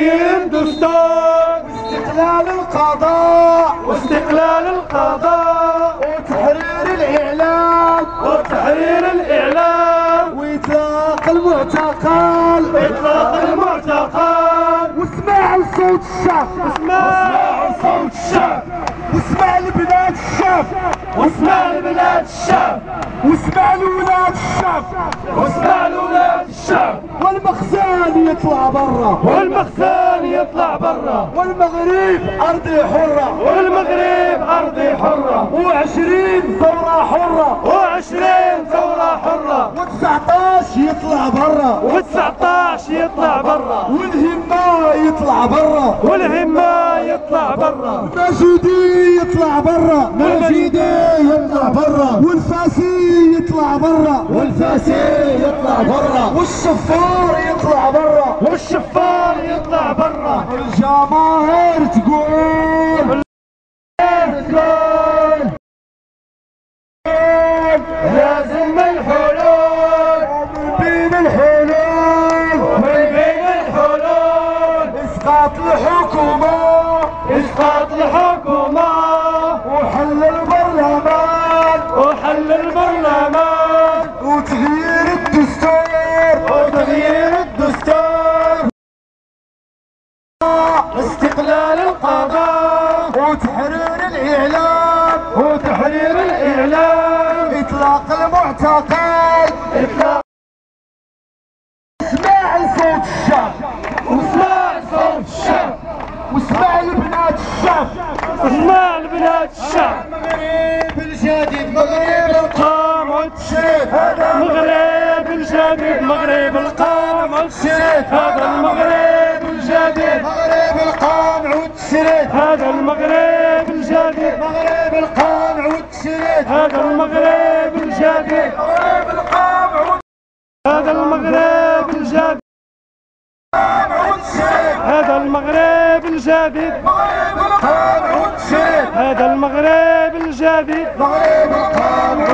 وتغيير الدستور واستقلال القضاء واستقلال القضاء وتحرير الإعلام وتحرير الإعلام وإطلاق المعتقل واسمع لصوت الشعب اسمع صوت الشعب واسمع لبنات الشعب واسمع لبنات الشعب واسمع لولاد الشعب واسمع لولاد الشعب والمخزن يطلع برا والمخزن يطلع برا والمغرب أرضي حرة والمغرب أرضي حرة و20 ثورة حرة و20 ثورة حرة و19 يطلع برا و19 يطلع برا والهمة يطلع برا والهمة يطلع برا المجيدي يطلع برا يطلع برا والفاسي يطلع برا يطلع برا والشفار يطلع برا والشفار يطلع برا الجماهير تقول لازم الحلول من بين الحلول اسقاط الحكومة وحل البرلمان وتغيير الدستور استقلال القضاء وتحرير الإعلام إطلاق المعتقل اسمع لصوت الشعب واسمع صوت الشعب واسمع لبنات الشعب اسمع لبنات الشعب المغرب الجديد مغرب القام والتشريد هذا المغرب الجديد مغرب القام والتشريد هذا المغرب الجديد مغرب القمع والتشريد هذا المغرب الجديد مغرب القمع والتشريد هذا المغرب الجديد مغرب القمع هذا المغرب الجديد هذا المغرب الجديد مغرب القمع والتشريد هذا المغرب الجديد مغرب القمع